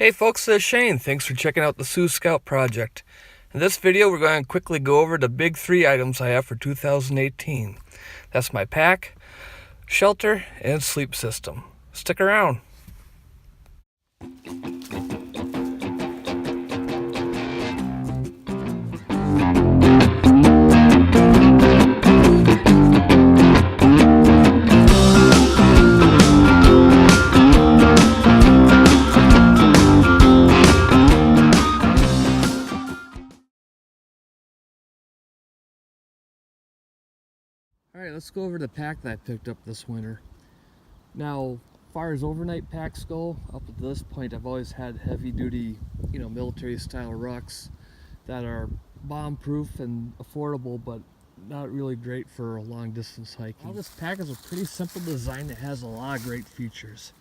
Hey folks, this is Shane. Thanks for checking out the Sioux Scout project. In this video, we're going to quickly go over the big three items I have for 2018. That's my pack, shelter, and sleep system. Stick around. Alright, let's go over the pack that I picked up this winter. Now, as far as overnight packs go, up to this point I've always had heavy duty, military style rucks that are bomb proof and affordable, but not really great for long distance hiking. Well, this pack is a pretty simple design that has a lot of great features.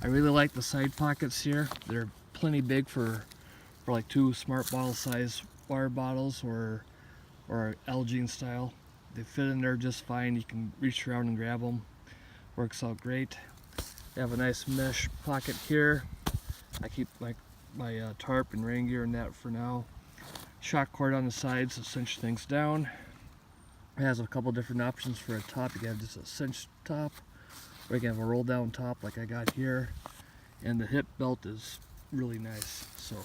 I really like the side pockets here. They're plenty big for like two smart bottle size water bottles or Elgin style. They fit in there just fine. You can reach around and grab them. Works out great. They have a nice mesh pocket here. I keep my tarp and rain gear in that for now. Shock cord on the sides to cinch things down. It has a couple different options for a top. You can have just a cinch top, or you can have a roll down top like I got here. And the hip belt is really nice. So.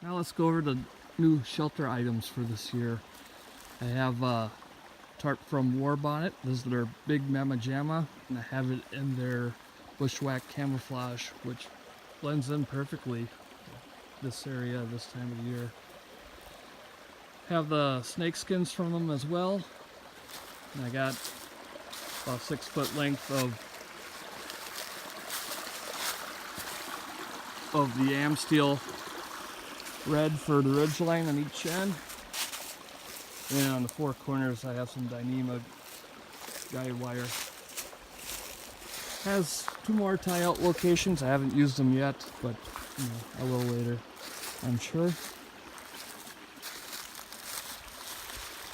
Now let's go over the new shelter items for this year. I have a tarp from War Bonnet. This is their Big Mama Jamma, and I have it in their Bushwhack camouflage, which blends in perfectly this area this time of the year. Have the snake skins from them as well. And I got about 6 foot length of the Amsteel red for the ridge line on each end, and on the four corners I have some Dyneema guide wire. Has 2 more tie out locations. I haven't used them yet, but I will later, I'm sure.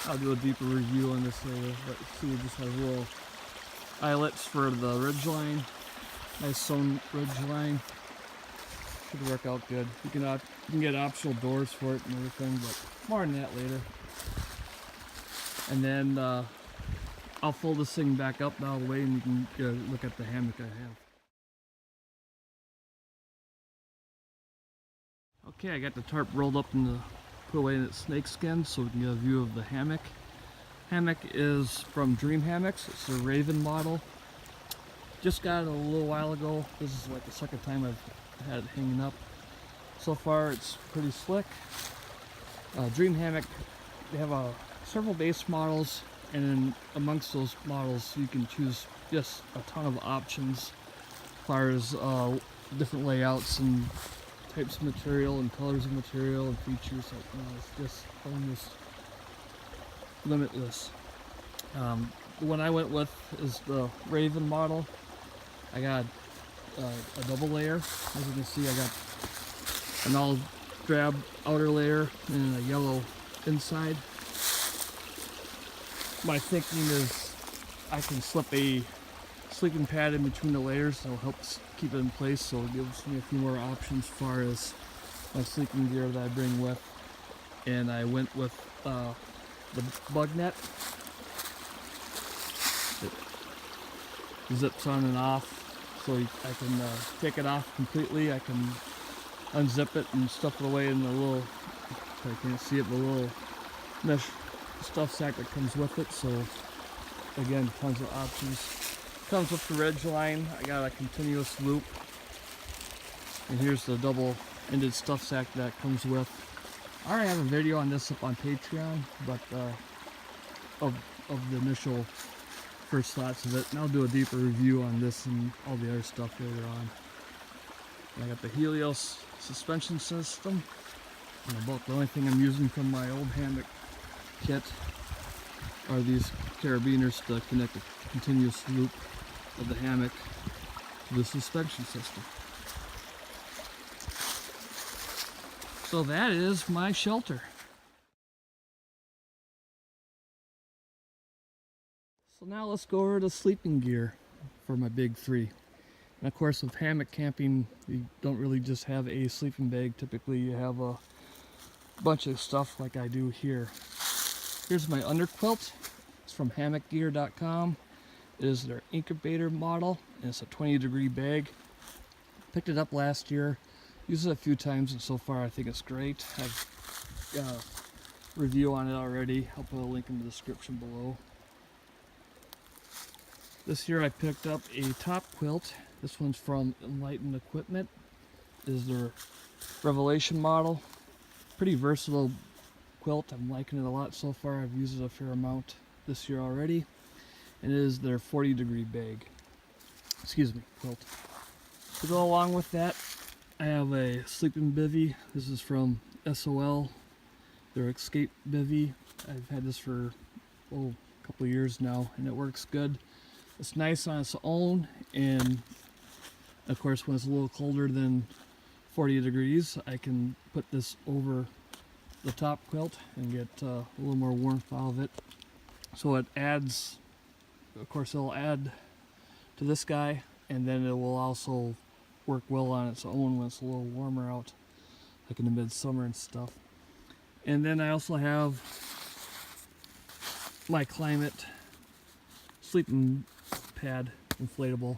I'll do a deeper review on this later, but see, it just has little eyelets for the ridge line. Nice sewn ridge line. Should work out good. You can get optional doors for it and everything, but more on that later. And then I'll fold this thing back up all the way, and you can get a look at the hammock I have. Okay, I got the tarp rolled up and put away in its snake skin so we can get a view of the hammock. Hammock is from Dream Hammocks. It's a Raven model. Just got it a little while ago. This is like the second time I've had it hanging up. So far it's pretty slick. Dream Hammock, they have several base models, and then amongst those models you can choose just a ton of options as far as different layouts and types of material and colors of material and features. It's just almost limitless. The one I went with is the Raven model. I got a double layer. As you can see, I got an all drab outer layer and a yellow inside. My thinking is I can slip a sleeping pad in between the layers, so it helps keep it in place, so it gives me a few more options as far as my sleeping gear that I bring with. And I went with the bug net. It zips on and off, so I can take it off completely. I can unzip it and stuff it away in the little, I can't see it, the little mesh stuff sack that comes with it. So again, tons of options. Comes with the ridge line. I got a continuous loop, and here's the double-ended stuff sack that comes with. I already have a video on this up on Patreon, but of the initial first thoughts of it, and I'll do a deeper review on this and all the other stuff later on. And I got the Helios suspension system, and about the only thing I'm using from my old hammock kit are these carabiners to connect the continuous loop of the hammock to the suspension system. So that is my shelter. So now let's go over to sleeping gear for my big three. And of course, with hammock camping, you don't really just have a sleeping bag. Typically, you have a bunch of stuff like I do here. Here's my underquilt. It's from hammockgear.com. It is their incubator model, and it's a 20-degree bag. Picked it up last year. Used it a few times, and so far I think it's great. I've got a review on it already. I'll put a link in the description below. This year I picked up a top quilt. This one's from Enlightened Equipment. It is their Revelation model. Pretty versatile quilt. I'm liking it a lot so far. I've used it a fair amount this year already. And it is their 40-degree bag. Excuse me, quilt. To go along with that, I have a sleeping bivvy. This is from SOL, their Escape bivvy. I've had this for a couple of years now, and it works good. It's nice on its own, and of course when it's a little colder than 40 degrees, I can put this over the top quilt and get a little more warmth out of it. So it adds, of course it'll add to this guy, and then it will also work well on its own when it's a little warmer out, like in the midsummer and stuff. And then I also have my Climate sleeping pad, inflatable.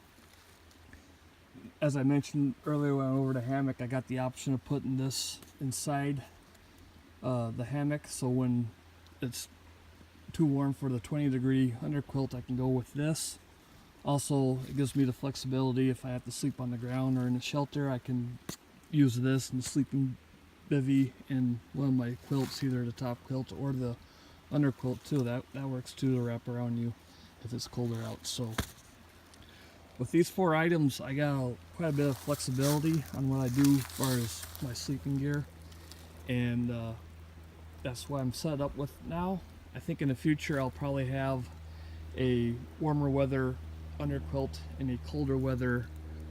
As I mentioned earlier when I went over to hammock, I got the option of putting this inside the hammock, so when it's too warm for the 20-degree underquilt, I can go with this. Also, it gives me the flexibility if I have to sleep on the ground or in a shelter, I can use this and the sleeping bivvy in one of my quilts, either the top quilt or the underquilt too. That works too, to wrap around you if it's colder out. So with these 4 items, I got quite a bit of flexibility on what I do as far as my sleeping gear, and that's what I'm set up with now. I think in the future I'll probably have a warmer weather underquilt and a colder weather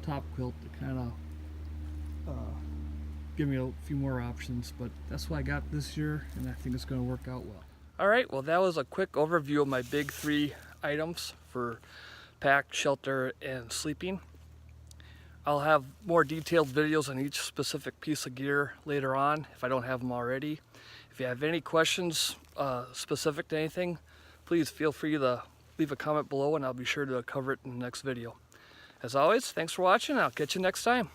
top quilt to kind of give me a few more options, but that's what I got this year, and I think it's going to work out well. Alright, well that was a quick overview of my big 3 items for pack, shelter, and sleeping. I'll have more detailed videos on each specific piece of gear later on if I don't have them already. If you have any questions specific to anything, please feel free to leave a comment below and I'll be sure to cover it in the next video. As always, thanks for watching, and I'll catch you next time.